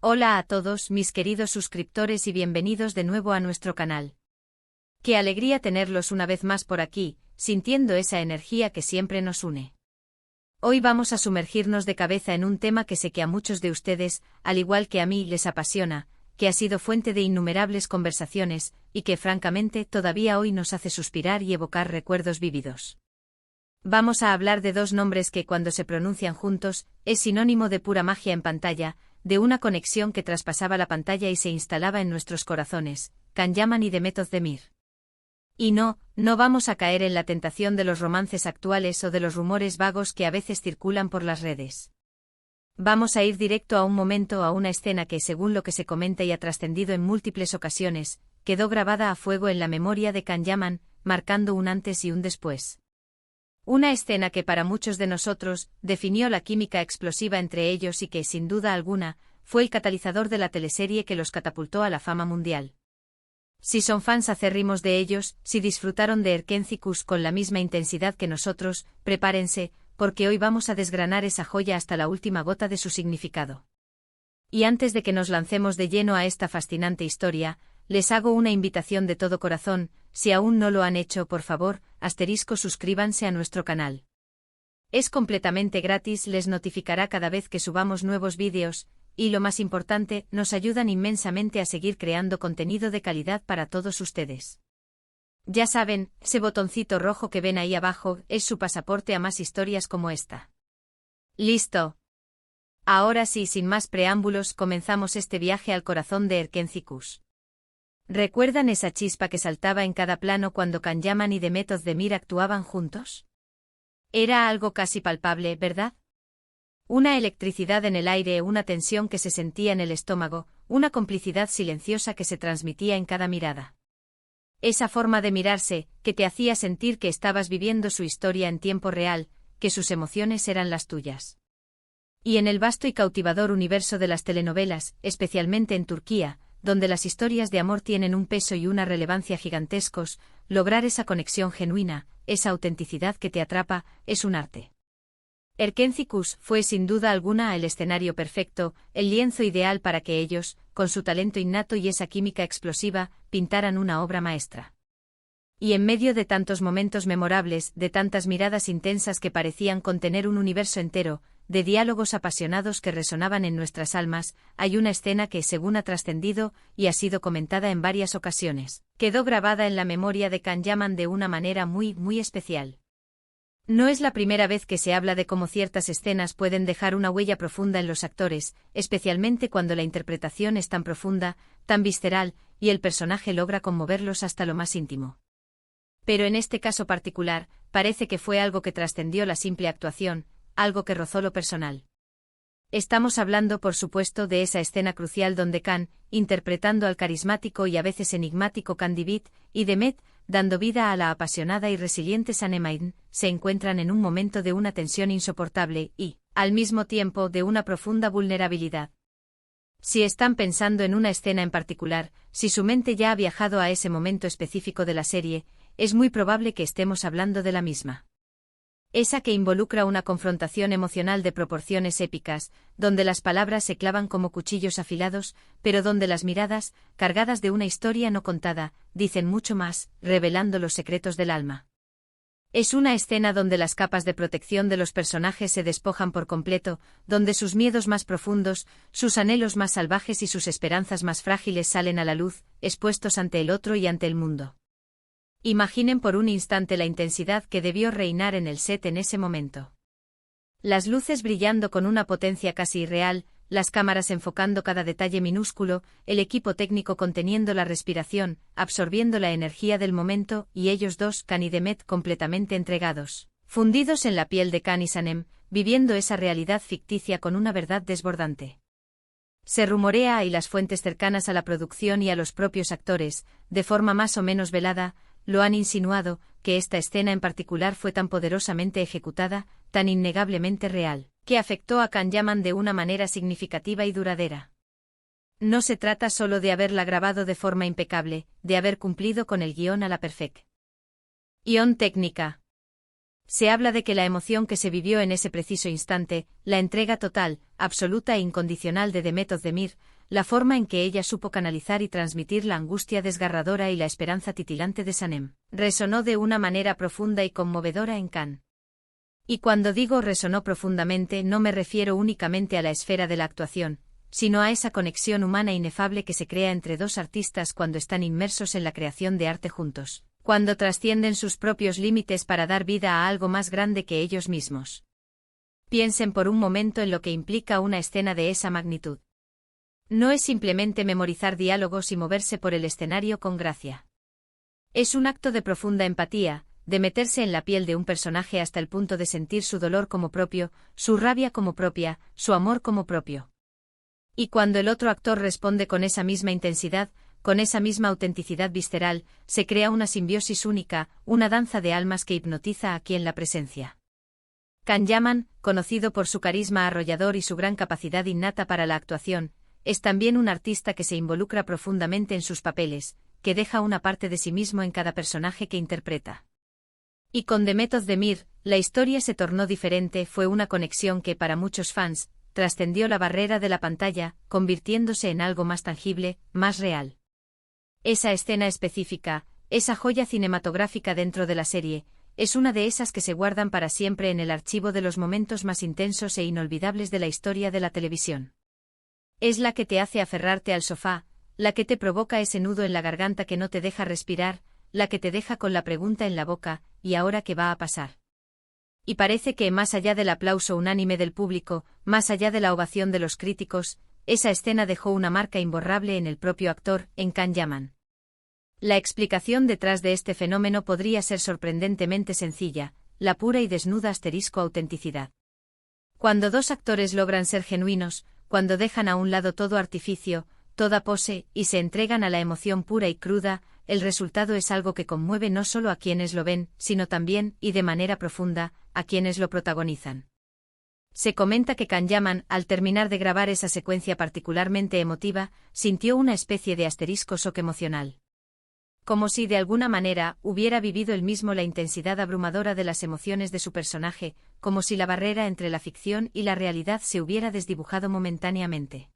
Hola a todos mis queridos suscriptores y bienvenidos de nuevo a nuestro canal. Qué alegría tenerlos una vez más por aquí, sintiendo esa energía que siempre nos une. Hoy vamos a sumergirnos de cabeza en un tema que sé que a muchos de ustedes, al igual que a mí, les apasiona, que ha sido fuente de innumerables conversaciones, y que francamente todavía hoy nos hace suspirar y evocar recuerdos vívidos. Vamos a hablar de dos nombres que cuando se pronuncian juntos, es sinónimo de pura magia en pantalla, de una conexión que traspasaba la pantalla y se instalaba en nuestros corazones, Can Yaman y Demet Özdemir. Y no vamos a caer en la tentación de los romances actuales o de los rumores vagos que a veces circulan por las redes. Vamos a ir directo a un momento, a una escena que, según lo que se comenta y ha trascendido en múltiples ocasiones, quedó grabada a fuego en la memoria de Can Yaman, marcando un antes y un después. Una escena que para muchos de nosotros definió la química explosiva entre ellos y que, sin duda alguna, fue el catalizador de la teleserie que los catapultó a la fama mundial. Si son fans acérrimos de ellos, si disfrutaron de Erkenzikούς con la misma intensidad que nosotros, prepárense, porque hoy vamos a desgranar esa joya hasta la última gota de su significado. Y antes de que nos lancemos de lleno a esta fascinante historia, les hago una invitación de todo corazón. Si aún no lo han hecho, por favor, suscríbanse a nuestro canal. Es completamente gratis, les notificará cada vez que subamos nuevos vídeos, y lo más importante, nos ayudan inmensamente a seguir creando contenido de calidad para todos ustedes. Ya saben, ese botoncito rojo que ven ahí abajo es su pasaporte a más historias como esta. ¡Listo! Ahora sí, sin más preámbulos, comenzamos este viaje al corazón de Erkenzikούς. ¿Recuerdan esa chispa que saltaba en cada plano cuando Can Yaman y Demet Özdemir actuaban juntos? Era algo casi palpable, ¿verdad? Una electricidad en el aire, una tensión que se sentía en el estómago, una complicidad silenciosa que se transmitía en cada mirada. Esa forma de mirarse, que te hacía sentir que estabas viviendo su historia en tiempo real, que sus emociones eran las tuyas. Y en el vasto y cautivador universo de las telenovelas, especialmente en Turquía, donde las historias de amor tienen un peso y una relevancia gigantescos, lograr esa conexión genuina, esa autenticidad que te atrapa, es un arte. Erkenzikούς fue sin duda alguna el escenario perfecto, el lienzo ideal para que ellos, con su talento innato y esa química explosiva, pintaran una obra maestra. Y en medio de tantos momentos memorables, de tantas miradas intensas que parecían contener un universo entero, de diálogos apasionados que resonaban en nuestras almas, hay una escena que, según ha trascendido y ha sido comentada en varias ocasiones, quedó grabada en la memoria de Can Yaman de una manera muy especial. No es la primera vez que se habla de cómo ciertas escenas pueden dejar una huella profunda en los actores, especialmente cuando la interpretación es tan profunda, tan visceral, y el personaje logra conmoverlos hasta lo más íntimo. Pero en este caso particular, parece que fue algo que trascendió la simple actuación, algo que rozó lo personal. Estamos hablando, por supuesto, de esa escena crucial donde Can, interpretando al carismático y a veces enigmático Candibit, y Demet, dando vida a la apasionada y resiliente Sanem, se encuentran en un momento de una tensión insoportable y, al mismo tiempo, de una profunda vulnerabilidad. Si están pensando en una escena en particular, si su mente ya ha viajado a ese momento específico de la serie, es muy probable que estemos hablando de la misma. Esa que involucra una confrontación emocional de proporciones épicas, donde las palabras se clavan como cuchillos afilados, pero donde las miradas, cargadas de una historia no contada, dicen mucho más, revelando los secretos del alma. Es una escena donde las capas de protección de los personajes se despojan por completo, donde sus miedos más profundos, sus anhelos más salvajes y sus esperanzas más frágiles salen a la luz, expuestos ante el otro y ante el mundo. Imaginen por un instante la intensidad que debió reinar en el set en ese momento. Las luces brillando con una potencia casi irreal, las cámaras enfocando cada detalle minúsculo, el equipo técnico conteniendo la respiración, absorbiendo la energía del momento, y ellos dos, Can y Demet, completamente entregados, fundidos en la piel de Can y Sanem, viviendo esa realidad ficticia con una verdad desbordante. Se rumorea, y las fuentes cercanas a la producción y a los propios actores, de forma más o menos velada, lo han insinuado, que esta escena en particular fue tan poderosamente ejecutada, tan innegablemente real, que afectó a Can Yaman de una manera significativa y duradera. No se trata solo de haberla grabado de forma impecable, de haber cumplido con el guión a la perfección técnica. Se habla de que la emoción que se vivió en ese preciso instante, la entrega total, absoluta e incondicional de Demet Özdemir, la forma en que ella supo canalizar y transmitir la angustia desgarradora y la esperanza titilante de Sanem, resonó de una manera profunda y conmovedora en Cannes. Y cuando digo resonó profundamente no me refiero únicamente a la esfera de la actuación, sino a esa conexión humana inefable que se crea entre dos artistas cuando están inmersos en la creación de arte juntos, cuando trascienden sus propios límites para dar vida a algo más grande que ellos mismos. Piensen por un momento en lo que implica una escena de esa magnitud. No es simplemente memorizar diálogos y moverse por el escenario con gracia. Es un acto de profunda empatía, de meterse en la piel de un personaje hasta el punto de sentir su dolor como propio, su rabia como propia, su amor como propio. Y cuando el otro actor responde con esa misma intensidad, con esa misma autenticidad visceral, se crea una simbiosis única, una danza de almas que hipnotiza a quien la presencia. Can Yaman, conocido por su carisma arrollador y su gran capacidad innata para la actuación, es también un artista que se involucra profundamente en sus papeles, que deja una parte de sí mismo en cada personaje que interpreta. Y con Demet Özdemir, la historia se tornó diferente, fue una conexión que para muchos fans, trascendió la barrera de la pantalla, convirtiéndose en algo más tangible, más real. Esa escena específica, esa joya cinematográfica dentro de la serie, es una de esas que se guardan para siempre en el archivo de los momentos más intensos e inolvidables de la historia de la televisión. Es la que te hace aferrarte al sofá, la que te provoca ese nudo en la garganta que no te deja respirar, la que te deja con la pregunta en la boca, ¿y ahora qué va a pasar? Y parece que más allá del aplauso unánime del público, más allá de la ovación de los críticos, esa escena dejó una marca imborrable en el propio actor, en Can Yaman. La explicación detrás de este fenómeno podría ser sorprendentemente sencilla, la pura y desnuda autenticidad. Cuando dos actores logran ser genuinos, cuando dejan a un lado todo artificio, toda pose, y se entregan a la emoción pura y cruda, el resultado es algo que conmueve no solo a quienes lo ven, sino también, y de manera profunda, a quienes lo protagonizan. Se comenta que Can Yaman, al terminar de grabar esa secuencia particularmente emotiva, sintió una especie de shock emocional. Como si de alguna manera hubiera vivido él mismo la intensidad abrumadora de las emociones de su personaje, como si la barrera entre la ficción y la realidad se hubiera desdibujado momentáneamente.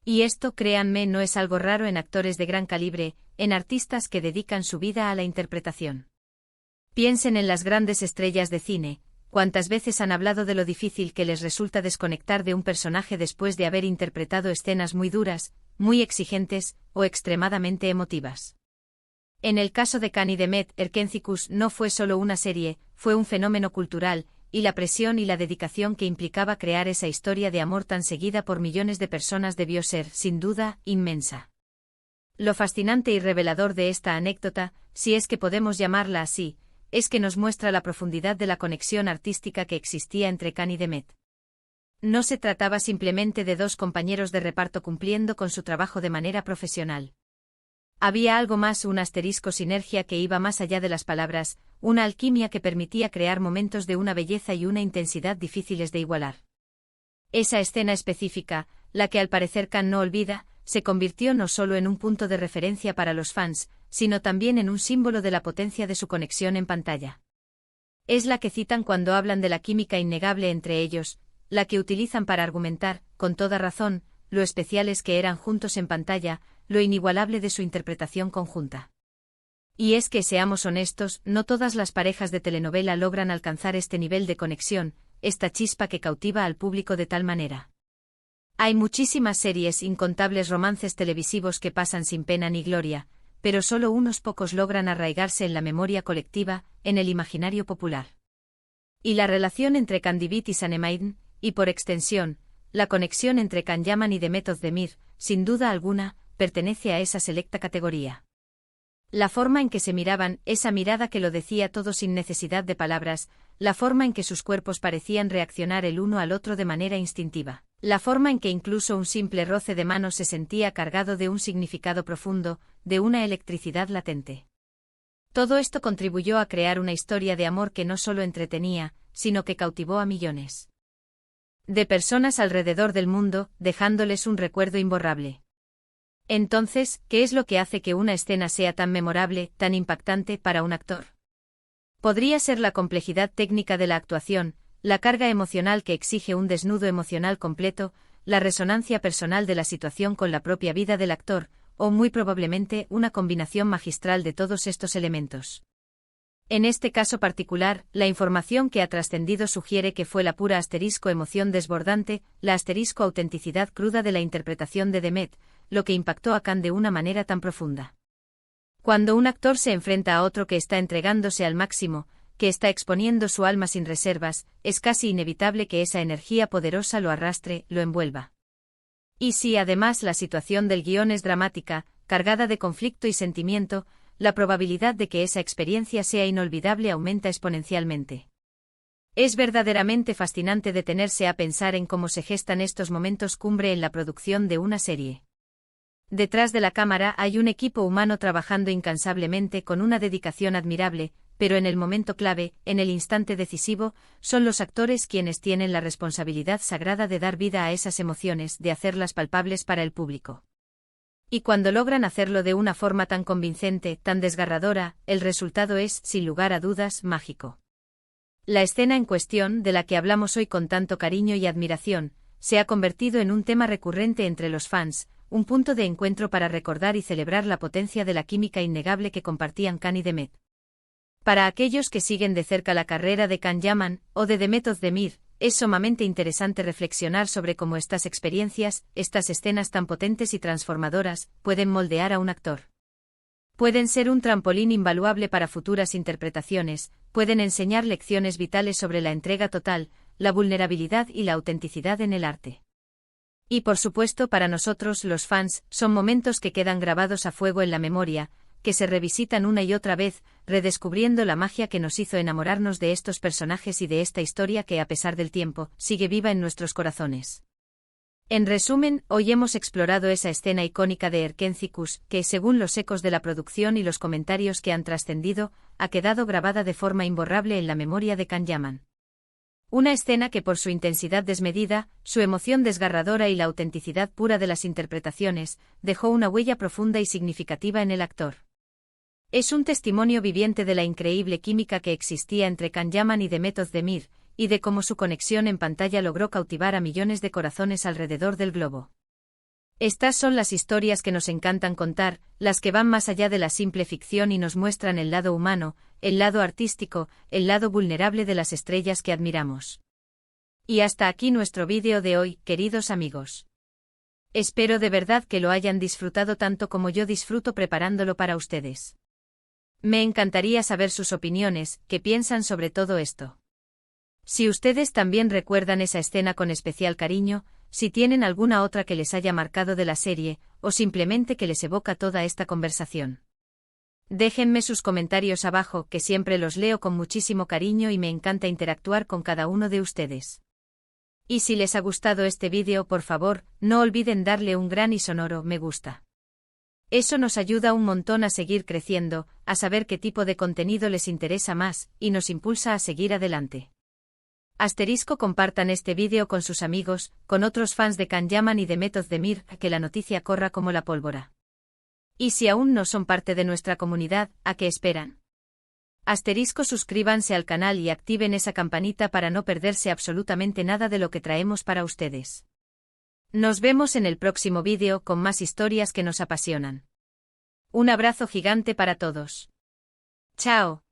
Y esto, créanme, no es algo raro en actores de gran calibre, en artistas que dedican su vida a la interpretación. Piensen en las grandes estrellas de cine, cuántas veces han hablado de lo difícil que les resulta desconectar de un personaje después de haber interpretado escenas muy duras, muy exigentes, o extremadamente emotivas. En el caso de Can y Demet Erkencikus no fue solo una serie, fue un fenómeno cultural, y la presión y la dedicación que implicaba crear esa historia de amor tan seguida por millones de personas debió ser, sin duda, inmensa. Lo fascinante y revelador de esta anécdota, si es que podemos llamarla así, es que nos muestra la profundidad de la conexión artística que existía entre Can y Demet. No se trataba simplemente de dos compañeros de reparto cumpliendo con su trabajo de manera profesional. Había algo más, una sinergia que iba más allá de las palabras, una alquimia que permitía crear momentos de una belleza y una intensidad difíciles de igualar. Esa escena específica, la que al parecer Can no olvida, se convirtió no solo en un punto de referencia para los fans, sino también en un símbolo de la potencia de su conexión en pantalla. Es la que citan cuando hablan de la química innegable entre ellos, la que utilizan para argumentar, con toda razón, lo especiales que eran juntos en pantalla, lo inigualable de su interpretación conjunta. Y es que, seamos honestos, no todas las parejas de telenovela logran alcanzar este nivel de conexión, esta chispa que cautiva al público de tal manera. Hay muchísimas series, incontables romances televisivos que pasan sin pena ni gloria, pero solo unos pocos logran arraigarse en la memoria colectiva, en el imaginario popular. Y la relación entre Candivit y Sanemein, y por extensión, la conexión entre Can Yaman y Demet Özdemir, sin duda alguna, pertenece a esa selecta categoría. La forma en que se miraban, esa mirada que lo decía todo sin necesidad de palabras, la forma en que sus cuerpos parecían reaccionar el uno al otro de manera instintiva, la forma en que incluso un simple roce de manos se sentía cargado de un significado profundo, de una electricidad latente. Todo esto contribuyó a crear una historia de amor que no solo entretenía, sino que cautivó a millones de personas alrededor del mundo, dejándoles un recuerdo imborrable. Entonces, ¿qué es lo que hace que una escena sea tan memorable, tan impactante para un actor? Podría ser la complejidad técnica de la actuación, la carga emocional que exige un desnudo emocional completo, la resonancia personal de la situación con la propia vida del actor, o muy probablemente una combinación magistral de todos estos elementos. En este caso particular, la información que ha trascendido sugiere que fue la pura emoción desbordante, la autenticidad cruda de la interpretación de Demet, lo que impactó a Khan de una manera tan profunda. Cuando un actor se enfrenta a otro que está entregándose al máximo, que está exponiendo su alma sin reservas, es casi inevitable que esa energía poderosa lo arrastre, lo envuelva. Y si además la situación del guión es dramática, cargada de conflicto y sentimiento, la probabilidad de que esa experiencia sea inolvidable aumenta exponencialmente. Es verdaderamente fascinante detenerse a pensar en cómo se gestan estos momentos cumbre en la producción de una serie. Detrás de la cámara hay un equipo humano trabajando incansablemente con una dedicación admirable, pero en el momento clave, en el instante decisivo, son los actores quienes tienen la responsabilidad sagrada de dar vida a esas emociones, de hacerlas palpables para el público. Y cuando logran hacerlo de una forma tan convincente, tan desgarradora, el resultado es, sin lugar a dudas, mágico. La escena en cuestión, de la que hablamos hoy con tanto cariño y admiración, se ha convertido en un tema recurrente entre los fans, un punto de encuentro para recordar y celebrar la potencia de la química innegable que compartían Khan y Demet. Para aquellos que siguen de cerca la carrera de Can Yaman, o de Demet Özdemir, es sumamente interesante reflexionar sobre cómo estas experiencias, estas escenas tan potentes y transformadoras, pueden moldear a un actor. Pueden ser un trampolín invaluable para futuras interpretaciones, pueden enseñar lecciones vitales sobre la entrega total, la vulnerabilidad y la autenticidad en el arte. Y por supuesto para nosotros los fans, son momentos que quedan grabados a fuego en la memoria, que se revisitan una y otra vez, redescubriendo la magia que nos hizo enamorarnos de estos personajes y de esta historia que a pesar del tiempo, sigue viva en nuestros corazones. En resumen, hoy hemos explorado esa escena icónica de Erkencikus, que, según los ecos de la producción y los comentarios que han trascendido, ha quedado grabada de forma imborrable en la memoria de Can Yaman. Una escena que por su intensidad desmedida, su emoción desgarradora y la autenticidad pura de las interpretaciones, dejó una huella profunda y significativa en el actor. Es un testimonio viviente de la increíble química que existía entre Can Yaman y Demet Özdemir, y de cómo su conexión en pantalla logró cautivar a millones de corazones alrededor del globo. Estas son las historias que nos encantan contar, las que van más allá de la simple ficción y nos muestran el lado humano, el lado artístico, el lado vulnerable de las estrellas que admiramos. Y hasta aquí nuestro vídeo de hoy, queridos amigos. Espero de verdad que lo hayan disfrutado tanto como yo disfruto preparándolo para ustedes. Me encantaría saber sus opiniones, qué piensan sobre todo esto. Si ustedes también recuerdan esa escena con especial cariño, si tienen alguna otra que les haya marcado de la serie, o simplemente que les evoca toda esta conversación. Déjenme sus comentarios abajo, que siempre los leo con muchísimo cariño y me encanta interactuar con cada uno de ustedes. Y si les ha gustado este vídeo, por favor, no olviden darle un gran y sonoro me gusta. Eso nos ayuda un montón a seguir creciendo, a saber qué tipo de contenido les interesa más, y nos impulsa a seguir adelante. Compartan este vídeo con sus amigos, con otros fans de Can Yaman y Demet Özdemir, que la noticia corra como la pólvora. Y si aún no son parte de nuestra comunidad, ¿a qué esperan? Suscríbanse al canal y activen esa campanita para no perderse absolutamente nada de lo que traemos para ustedes. Nos vemos en el próximo vídeo con más historias que nos apasionan. Un abrazo gigante para todos. Chao.